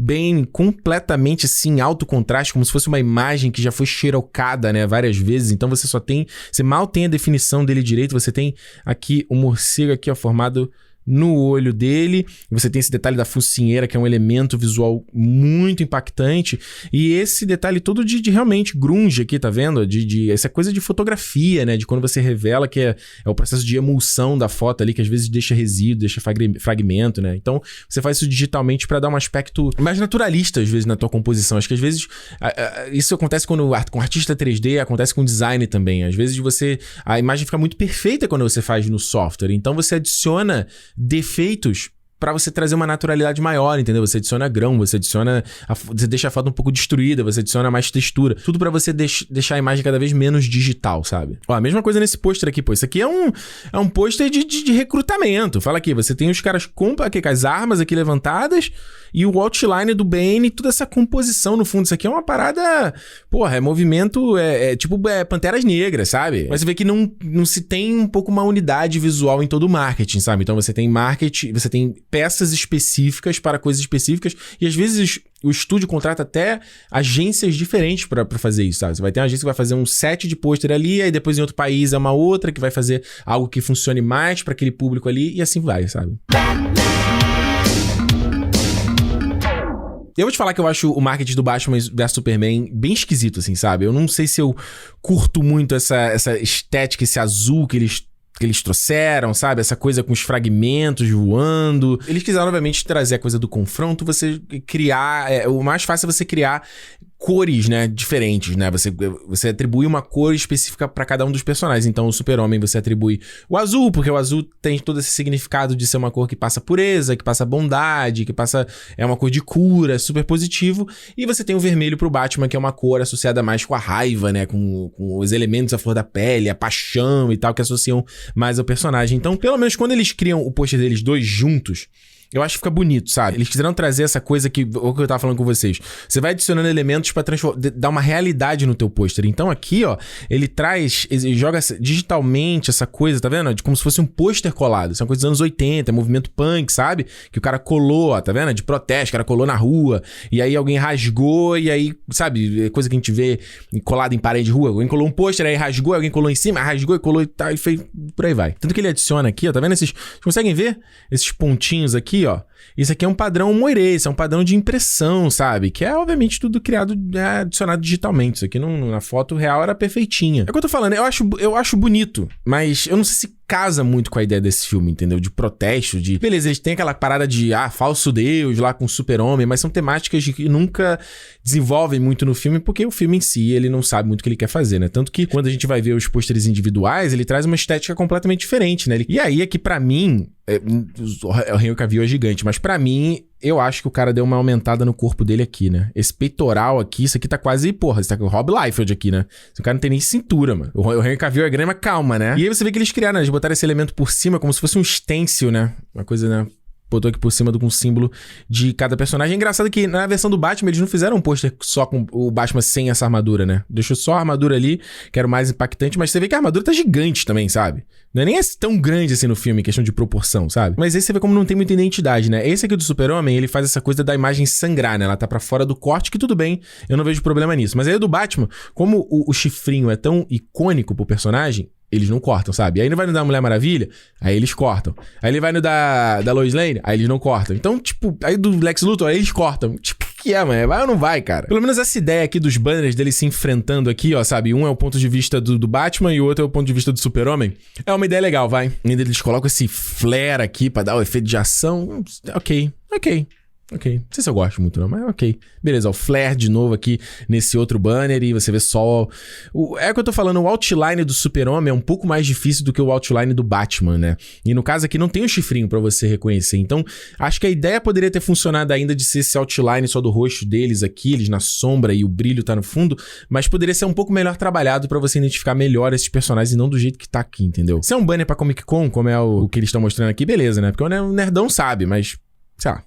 bem completamente assim, alto contraste, como se fosse uma imagem que já foi xerocada, né, várias vezes. Então você mal tem a definição dele direito. Você tem aqui o morcego aqui, ó, formado no olho dele. Você tem esse detalhe da focinheira, que é um elemento visual muito impactante. E esse detalhe todo de realmente grunge aqui, tá vendo? Essa coisa de fotografia, né? De quando você revela que é o processo de emulsão da foto ali, que às vezes deixa resíduo, deixa fragmento, né? Então, você faz isso digitalmente pra dar um aspecto mais naturalista, às vezes, na tua composição. Acho que às vezes isso acontece com artista 3D, acontece com design também. Às vezes a imagem fica muito perfeita quando você faz no software. Então, você adiciona defeitos pra você trazer uma naturalidade maior, entendeu? Você adiciona grão, você deixa a foto um pouco destruída, você adiciona mais textura. Tudo pra você deixar a imagem cada vez menos digital, sabe? Ó, a mesma coisa nesse pôster aqui, pô. Isso aqui é um pôster de recrutamento. Fala aqui, você tem os caras com as armas aqui levantadas e o outline do Bane, toda essa composição no fundo. Isso aqui é uma parada... Porra, é movimento... tipo Panteras Negras, sabe? Mas você vê que não se tem um pouco uma unidade visual em todo o marketing, sabe? Então você tem marketing, você tem peças específicas para coisas específicas e às vezes o estúdio contrata até agências diferentes pra fazer isso, sabe? Você vai ter uma agência que vai fazer um set de pôster ali, aí depois em outro país é uma outra que vai fazer algo que funcione mais pra aquele público ali e assim vai, sabe? Eu vou te falar que eu acho o marketing do Batman vs Superman bem esquisito, assim, sabe? Eu não sei se eu curto muito essa estética, esse azul que eles trouxeram, sabe? Essa coisa com os fragmentos voando. Eles quiseram, obviamente, trazer a coisa do confronto, você criar... o mais fácil é você criar cores, né, diferentes, né? Você atribui uma cor específica pra cada um dos personagens. Então, o Super-Homem você atribui o azul, porque o azul tem todo esse significado de ser uma cor que passa pureza, que passa bondade, que passa... é uma cor de cura, super positivo. E você tem o vermelho pro Batman, que é uma cor associada mais com a raiva, né? Com os elementos à flor da pele, a paixão e tal, que associam mais ao personagem. Então, pelo menos quando eles criam o pôster deles dois juntos, eu acho que fica bonito, sabe? Eles quiseram trazer essa coisa que... o que eu tava falando com vocês. Você vai adicionando elementos pra dar uma realidade no teu pôster. Então aqui, ó, ele joga digitalmente essa coisa, tá vendo? De como se fosse um pôster colado. Isso é uma coisa dos anos 80, é movimento punk, sabe? Que o cara colou, ó, tá vendo? De protesto, o cara colou na rua. E aí alguém rasgou e aí, sabe? Coisa que a gente vê colada em parede de rua. Alguém colou um pôster, aí rasgou, alguém colou em cima, rasgou e colou e tal, e fez... por aí vai. Tanto que ele adiciona aqui, ó, tá vendo vocês conseguem ver? Esses pontinhos aqui, ó. Isso aqui é um padrão Moirês, é um padrão de impressão, sabe? Que é, obviamente, tudo criado, adicionado digitalmente. Isso aqui na foto real era perfeitinha. É o que eu tô falando, eu acho bonito, mas eu não sei se casa muito com a ideia desse filme, entendeu? De protesto, beleza, eles têm aquela parada de, falso Deus lá com o Super-Homem, mas são temáticas que nunca desenvolvem muito no filme, porque o filme em si, ele não sabe muito o que ele quer fazer, né? Tanto que quando a gente vai ver os pôsteres individuais, ele traz uma estética completamente diferente, né? E aí é que pra mim, o Henry Cavill é gigante, mas pra mim, eu acho que o cara deu uma aumentada no corpo dele aqui, né? Esse peitoral aqui, isso aqui tá quase, porra, isso tá com o Rob Liefeld aqui, né? Esse cara não tem nem cintura, mano. O Henry Cavill é grande, mas calma, né? E aí você vê que eles criaram, né? Eles botaram esse elemento por cima como se fosse um stencil, né? Uma coisa, né? Botou aqui por cima com um símbolo de cada personagem. É engraçado que na versão do Batman, eles não fizeram um pôster só com o Batman sem essa armadura, né? Deixou só a armadura ali, que era o mais impactante, mas você vê que a armadura tá gigante também, sabe? Não é nem tão grande assim no filme, em questão de proporção, sabe? Mas aí você vê como não tem muita identidade, né? Esse aqui do Super-Homem, ele faz essa coisa da imagem sangrar, né? Ela tá pra fora do corte, que tudo bem, eu não vejo problema nisso. Mas aí o do Batman, como o chifrinho é tão icônico pro personagem, eles não cortam, sabe? Aí ele vai no da Mulher Maravilha, aí eles cortam. Aí ele vai no da Lois Lane, aí eles não cortam. Então, tipo, aí do Lex Luthor, aí eles cortam. Tipo, o que é, mano? Vai ou não vai, cara? Pelo menos essa ideia aqui dos banners deles se enfrentando aqui, ó, sabe? Um é o ponto de vista do Batman e o outro é o ponto de vista do Super-Homem. É uma ideia legal, vai. E eles colocam esse flare aqui pra dar o efeito de ação. Ok. Não sei se eu gosto muito não, mas ok. Beleza, o flare de novo aqui nesse outro banner e você vê só... É o que eu tô falando, o outline do Super-Homem é um pouco mais difícil do que o outline do Batman, né? E no caso aqui não tem o chifrinho pra você reconhecer. Então, acho que a ideia poderia ter funcionado ainda de ser esse outline só do rosto deles aqui, eles na sombra e o brilho tá no fundo, mas poderia ser um pouco melhor trabalhado pra você identificar melhor esses personagens e não do jeito que tá aqui, entendeu? Se é um banner pra Comic Con, como é o que eles estão mostrando aqui, beleza, né? Porque o nerdão sabe, mas... sei lá.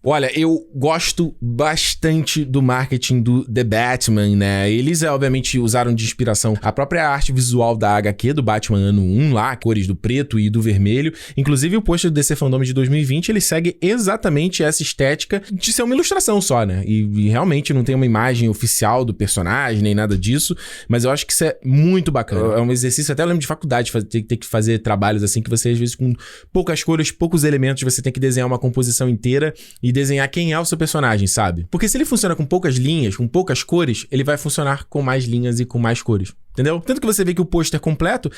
Olha, eu gosto bastante do marketing do The Batman, né? Eles, obviamente, usaram de inspiração a própria arte visual da HQ do Batman ano 1 lá, cores do preto e do vermelho. Inclusive, o pôster do DC Fandom de 2020, ele segue exatamente essa estética de ser uma ilustração só, né? E realmente não tem uma imagem oficial do personagem, nem nada disso, mas eu acho que isso é muito bacana. É um exercício, até eu lembro de faculdade, ter que fazer trabalhos assim, que você, às vezes, com poucas cores, poucos elementos, você tem que desenhar uma composição inteira e desenhar quem é o seu personagem, sabe? Porque se ele funciona com poucas linhas, com poucas cores, ele vai funcionar com mais linhas e com mais cores. entendeu? Tanto que você vê que o pôster completo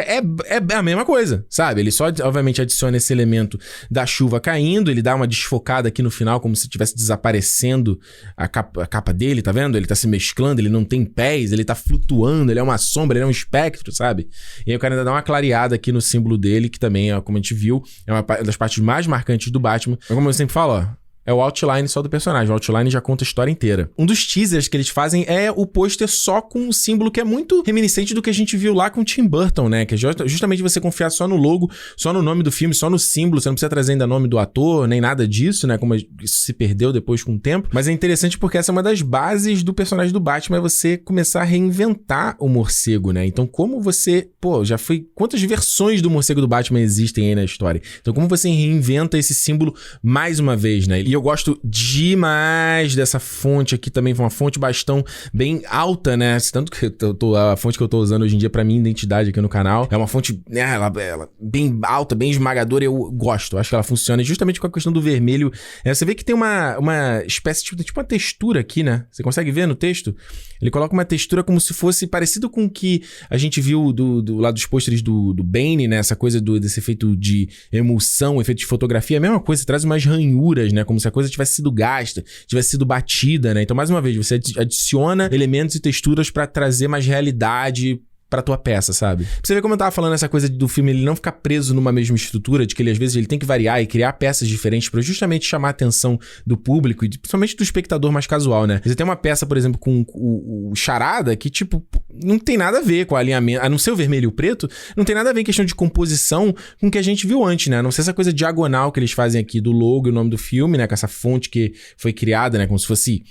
é a mesma coisa, sabe? Ele só, obviamente, adiciona esse elemento da chuva caindo, ele dá uma desfocada aqui no final, como se estivesse desaparecendo a capa dele, tá vendo? Ele tá se mesclando, ele não tem pés, ele tá flutuando, ele é uma sombra, ele é um espectro, sabe? E aí o cara ainda dá uma clareada aqui no símbolo dele, que também, como a gente viu, é uma das partes mais marcantes do Batman. Mas como eu sempre falo, ó, é o outline só do personagem. O outline já conta a história inteira. Um dos teasers que eles fazem é o pôster só com um símbolo que é muito reminiscente do que a gente viu lá com o Tim Burton, né? Que é justamente você confiar só no logo, só no nome do filme, só no símbolo. Você não precisa trazer ainda nome do ator, nem nada disso, né? Como isso se perdeu depois com o tempo. Mas é interessante porque essa é uma das bases do personagem do Batman, é você começar a reinventar o morcego, né? Então como você... já foi... Quantas versões do morcego do Batman existem aí na história? Então como você reinventa esse símbolo mais uma vez, né? E eu gosto demais dessa fonte aqui também, uma fonte bastão bem alta, né? Tanto que a fonte que eu tô usando hoje em dia pra minha identidade aqui no canal é uma fonte, né, ela bem alta, bem esmagadora, eu gosto. Acho que ela funciona justamente com a questão do vermelho. Você vê que tem uma espécie, tipo uma textura aqui, né? Você consegue ver no texto? Ele coloca uma textura como se fosse parecido com o que a gente viu lá dos pôsteres do Bane, né? Essa coisa desse efeito de emulsão, efeito de fotografia, é a mesma coisa, você traz umas ranhuras, né? Como se a coisa tivesse sido gasta, tivesse sido batida, né? Então, mais uma vez, você adiciona elementos e texturas pra trazer mais realidade pra tua peça, sabe? Pra você ver como eu tava falando essa coisa do filme, ele não ficar preso numa mesma estrutura, de que ele às vezes ele tem que variar e criar peças diferentes pra justamente chamar a atenção do público e principalmente do espectador mais casual, né? Você tem uma peça, por exemplo, com o Charada, que tipo, não tem nada a ver com o alinhamento, a não ser o vermelho e o preto, não tem nada a ver em questão de composição com o que a gente viu antes, né? A não ser essa coisa diagonal que eles fazem aqui do logo e o nome do filme, né? Com essa fonte que foi criada, né? Como se fosse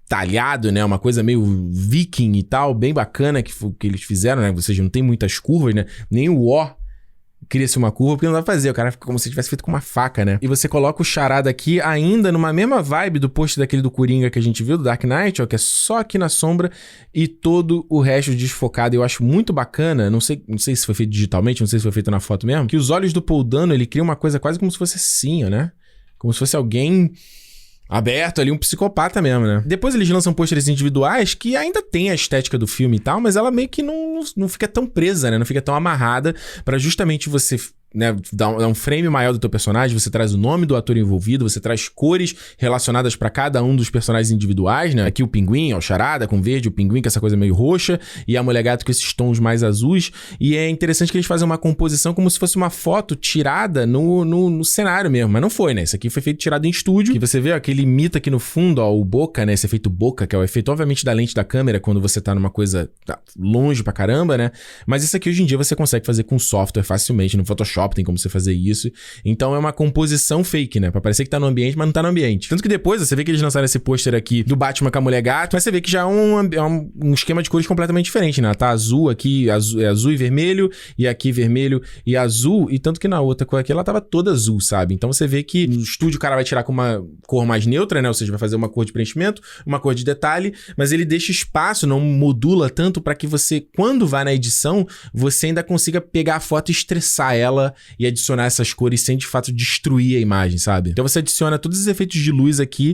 talhado, né? Uma coisa meio viking e tal, bem bacana que eles fizeram, né? Ou seja, não tem muitas curvas, né? Nem o O cria-se uma curva, porque não dá pra fazer. O cara fica como se tivesse feito com uma faca, né? E você coloca o Charada aqui ainda numa mesma vibe do post daquele do Coringa que a gente viu, do Dark Knight, ó, que é só aqui na sombra e todo o resto desfocado. Eu acho muito bacana, não sei se foi feito digitalmente, não sei se foi feito na foto mesmo, que os olhos do Paul Dano, ele cria uma coisa quase como se fosse assim, ó, né? Como se fosse alguém aberto ali, um psicopata mesmo, né? Depois eles lançam pôsteres individuais que ainda tem a estética do filme e tal, mas ela meio que não fica tão presa, né? Não fica tão amarrada pra justamente você, né, dá um frame maior do teu personagem, você traz o nome do ator envolvido, você traz cores relacionadas pra cada um dos personagens individuais, né? Aqui o Pinguim, ó, o Charada com verde, o Pinguim com essa coisa meio roxa, e a Mulher Gato com esses tons mais azuis, e é interessante que eles fazem uma composição como se fosse uma foto tirada no cenário mesmo, mas não foi, né? Isso aqui foi tirado em estúdio, que você vê, ó, que ele imita aqui no fundo, ó, o boca, né? Esse efeito boca, que é o efeito, obviamente, da lente da câmera, quando você tá numa coisa longe pra caramba, né? Mas isso aqui, hoje em dia, você consegue fazer com software facilmente, no Photoshop, tem como você fazer isso. Então é uma composição fake, né? Pra parecer que tá no ambiente, mas não tá no ambiente. Tanto que depois, você vê que eles lançaram esse pôster aqui do Batman com a Mulher Gato, mas você vê que já é um esquema de cores completamente diferente, né? Tá azul aqui, azul e vermelho, e aqui vermelho e azul, e tanto que na outra cor aqui ela tava toda azul, sabe? Então você vê que no estúdio o cara vai tirar com uma cor mais neutra, né? Ou seja, vai fazer uma cor de preenchimento, uma cor de detalhe, mas ele deixa espaço, não modula tanto pra que você, quando vai na edição, você ainda consiga pegar a foto e estressar ela e adicionar essas cores sem de fato destruir a imagem, sabe? Então você adiciona todos os efeitos de luz aqui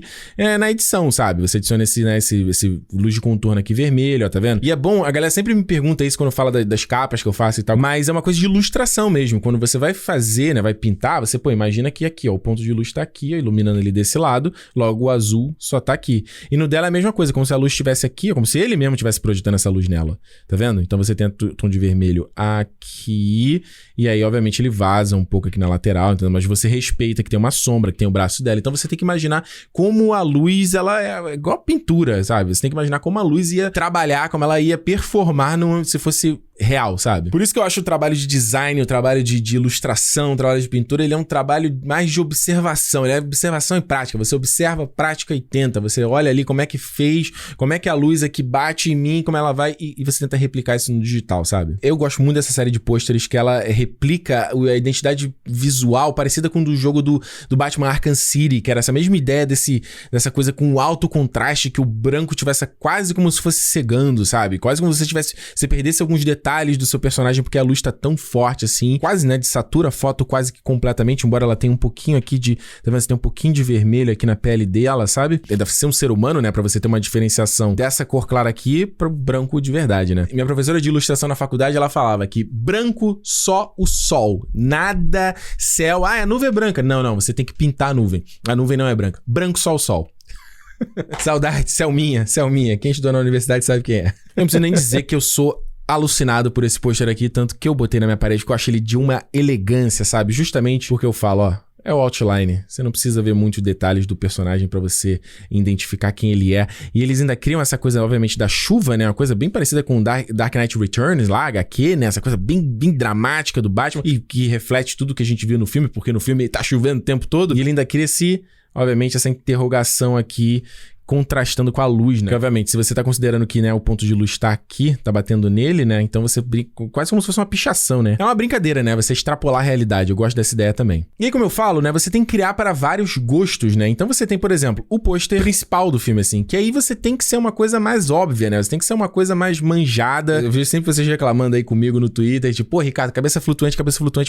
na edição, sabe? Você adiciona esse luz de contorno aqui vermelho, ó, tá vendo? E é bom, a galera sempre me pergunta isso quando fala das capas que eu faço e tal, mas é uma coisa de ilustração mesmo. Quando você vai fazer, né, vai pintar, você, imagina que aqui, ó, o ponto de luz tá aqui, ó, iluminando ele desse lado, logo o azul só tá aqui. E no dela é a mesma coisa, como se a luz estivesse aqui, ó, como se ele mesmo estivesse projetando essa luz nela, tá vendo? Então você tem o tom de vermelho aqui, e aí, obviamente, ele vaza um pouco aqui na lateral, entendeu? Mas você respeita que tem uma sombra, que tem o braço dela. Então você tem que imaginar como a luz, ela é igual a pintura, sabe? Você tem que imaginar como a luz ia trabalhar, como ela ia performar se fosse real, sabe? Por isso que eu acho o trabalho de design, o trabalho de ilustração, o trabalho de pintura, ele é um trabalho mais de observação, ele é observação e prática. Você observa, prática e tenta. Você olha ali como é que fez, como é que a luz aqui bate em mim, como ela vai, e você tenta replicar isso no digital, sabe? Eu gosto muito dessa série de pôsteres que ela replica a identidade visual parecida com o do jogo do Batman Arkham City, que era essa mesma ideia dessa coisa com alto contraste, que o branco tivesse quase como se fosse cegando, sabe? Quase como se você perdesse alguns detalhes do seu personagem, porque a luz tá tão forte assim, quase, né, satura a foto quase que completamente, embora ela tenha um pouquinho aqui você tem um pouquinho de vermelho aqui na pele dela, sabe? Deve ser um ser humano, né, pra você ter uma diferenciação dessa cor clara aqui pro branco de verdade, né? Minha professora de ilustração na faculdade, ela falava que branco só o sol, nada céu. Ah, a nuvem é branca. Não, você tem que pintar a nuvem não é branca, branco só o sol. Saudade, Selminha. Quem estudou na universidade sabe quem é. Eu não preciso nem dizer que eu sou alucinado por esse pôster aqui, tanto que eu botei na minha parede, que eu acho ele de uma elegância, sabe? Justamente porque eu falo, ó, é o outline. Você não precisa ver muitos detalhes do personagem pra você identificar quem ele é. E eles ainda criam essa coisa, obviamente, da chuva, né? Uma coisa bem parecida com Dark Knight Returns lá, HQ, né? Essa coisa bem dramática do Batman e que reflete tudo que a gente viu no filme, porque no filme tá chovendo o tempo todo. E ele ainda cria obviamente, essa interrogação aqui contrastando com a luz, né? Porque, obviamente, se você tá considerando que, né, o ponto de luz tá aqui, tá batendo nele, né? Então você brinca quase como se fosse uma pichação, né? É uma brincadeira, né? Você extrapolar a realidade. Eu gosto dessa ideia também. E aí, como eu falo, né? Você tem que criar para vários gostos, né? Então você tem, por exemplo, o pôster principal do filme, assim, que aí você tem que ser uma coisa mais óbvia, né? Você tem que ser uma coisa mais manjada. Eu vejo sempre vocês reclamando aí comigo no Twitter, tipo, pô, Ricardo, cabeça flutuante.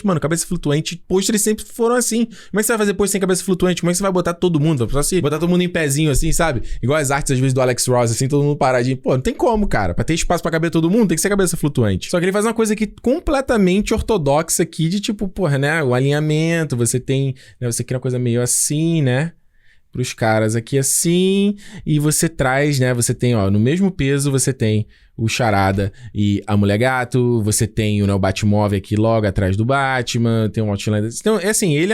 Mano, cabeça flutuante, pôsteres sempre foram assim. Como é que você vai fazer pôster sem cabeça flutuante? Como é que você vai botar todo mundo? Só se botar todo mundo em pezinho, assim, sabe? Igual as artes, às vezes, do Alex Ross, assim, todo mundo paradinho. Pô, não tem como, cara. Pra ter espaço pra caber todo mundo, tem que ser cabeça flutuante. Só que ele faz uma coisa aqui completamente ortodoxa aqui, de tipo, porra, né? O alinhamento, você tem... Né, você cria uma coisa meio assim, né? Pros caras aqui assim. E você traz, né? Você tem, ó, no mesmo peso, você tem o Charada e a Mulher Gato. Você tem, né, o Batmóvel aqui logo atrás do Batman. Tem um outline. Então, é assim, ele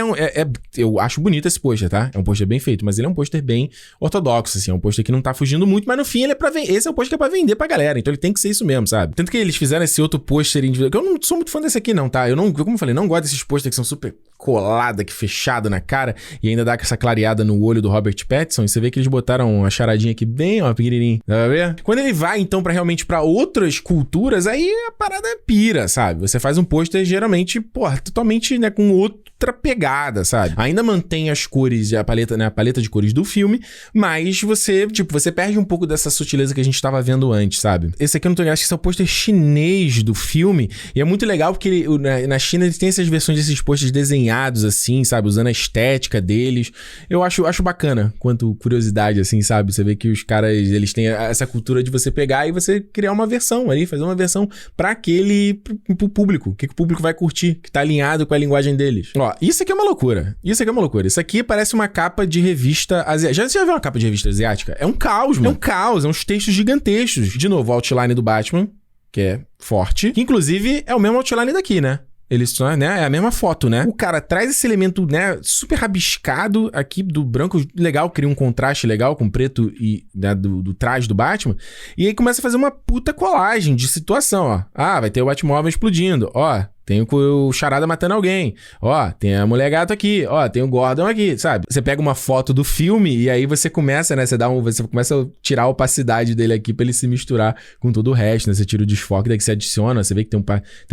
eu acho bonito esse pôster, tá? É um pôster bem feito, mas ele é um pôster bem ortodoxo, assim. É um pôster que não tá fugindo muito, mas no fim ele é pra vender. Esse é o pôster que é pra vender pra galera. Então ele tem que ser isso mesmo, sabe? Tanto que eles fizeram esse outro pôster individual. Que eu não sou muito fã desse aqui, não, tá? Como eu falei, não gosto desses pôsteres que são super colada, que fechado na cara. E ainda dá essa clareada no olho do Robert Pattinson. E você vê que eles botaram uma charadinha aqui bem, ó, pequenininho. Dá pra ver? Quando ele vai, então, pra realmente pra outras culturas, aí a parada pira, sabe? Você faz um pôster, geralmente, porra, totalmente, né, com outra pegada, sabe? Ainda mantém as cores, a paleta, né, a paleta de cores do filme, mas você perde um pouco dessa sutileza que a gente tava vendo antes, sabe? Esse aqui eu não tô ligado, acho que esse é o pôster chinês do filme, e é muito legal porque na China eles têm essas versões desses pôsteres desenhados, assim, sabe? Usando a estética deles. Eu acho bacana, quanto curiosidade, assim, sabe? Você vê que os caras, eles têm essa cultura de você pegar e você criar uma versão ali, fazer uma versão pro público, que o público vai curtir, que tá alinhado com a linguagem deles. Ó, isso aqui é uma loucura. Isso aqui parece uma capa de revista asiática. Já viu uma capa de revista asiática? É um caos, mano. É um caos, é uns textos gigantescos. De novo, o outline do Batman, que é forte, que inclusive é o mesmo outline daqui, né? Eles são, né? É a mesma foto, né? O cara traz esse elemento, né, super rabiscado aqui do branco, legal, cria um contraste legal com o preto e, né, do traje do Batman. E aí começa a fazer uma puta colagem de situação, ó. Ah, vai ter o Batmóvel explodindo, ó. Tem o Charada matando alguém. Ó, tem a Mulher Gato aqui. Ó, tem o Gordon aqui, sabe? Você pega uma foto do filme e aí você começa, né? Você começa a tirar a opacidade dele aqui pra ele se misturar com todo o resto, né? Você tira o desfoque, daí que você adiciona. Você vê que tem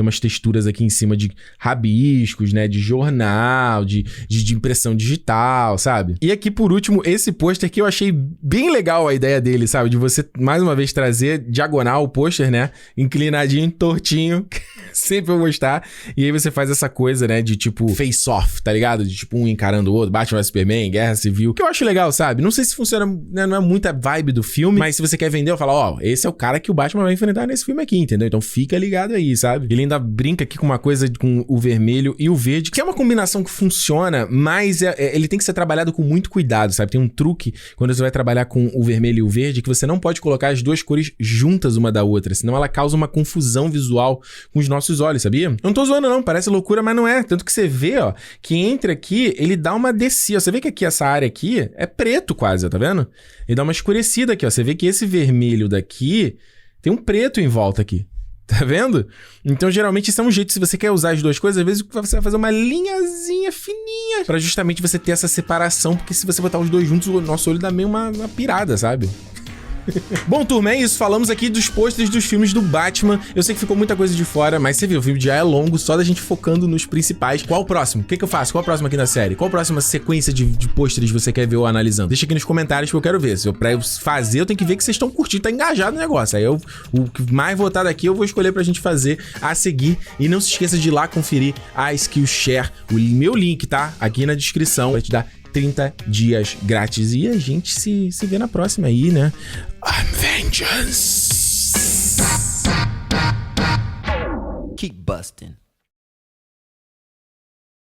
umas texturas aqui em cima de rabiscos, né? De jornal, de impressão digital, sabe? E aqui, por último, esse pôster que eu achei bem legal a ideia dele, sabe? De você, mais uma vez, trazer diagonal o pôster, né? Inclinadinho, tortinho. Sempre vou gostar. E aí você faz essa coisa, né, de tipo face-off, tá ligado? De tipo um encarando o outro, Batman vs Superman, Guerra Civil. Que eu acho legal, sabe? Não sei se funciona, né, não é muita vibe do filme, mas se você quer vender, eu falo, ó, esse é o cara que o Batman vai enfrentar nesse filme aqui, entendeu? Então fica ligado aí, sabe? Ele ainda brinca aqui com uma coisa com o vermelho e o verde, que é uma combinação que funciona, mas ele tem que ser trabalhado com muito cuidado, sabe? Tem um truque quando você vai trabalhar com o vermelho e o verde, que você não pode colocar as duas cores juntas uma da outra, senão ela causa uma confusão visual com os nossos olhos, sabia? Eu não tô zoando não, parece loucura, mas não é. Tanto que você vê, ó, que entra aqui, ele dá uma descida. Você vê que aqui, essa área aqui, é preto quase, ó, tá vendo? Ele dá uma escurecida aqui, ó. Você vê que esse vermelho daqui tem um preto em volta aqui. Tá vendo? Então, geralmente, isso é um jeito. Se você quer usar as duas coisas, às vezes você vai fazer uma linhazinha fininha pra justamente você ter essa separação, porque se você botar os dois juntos, o nosso olho dá meio uma pirada, sabe? Bom, turma, é isso. Falamos aqui dos pôsteres dos filmes do Batman. Eu sei que ficou muita coisa de fora, mas você viu, o filme já é longo, só da gente focando nos principais. Qual o próximo? O que eu faço? Qual o próximo aqui na série? Qual a próxima sequência de pôsteres você quer ver eu analisando? Deixa aqui nos comentários que eu quero ver. Pra eu fazer, eu tenho que ver que vocês estão curtindo, tá engajado no negócio. Aí o que mais votado aqui eu vou escolher pra gente fazer a seguir. E não se esqueça de ir lá conferir a Skillshare. O meu link tá aqui na descrição pra te dar 30 dias grátis. E a gente se vê na próxima aí, né? I'm vengeance. Keep busting.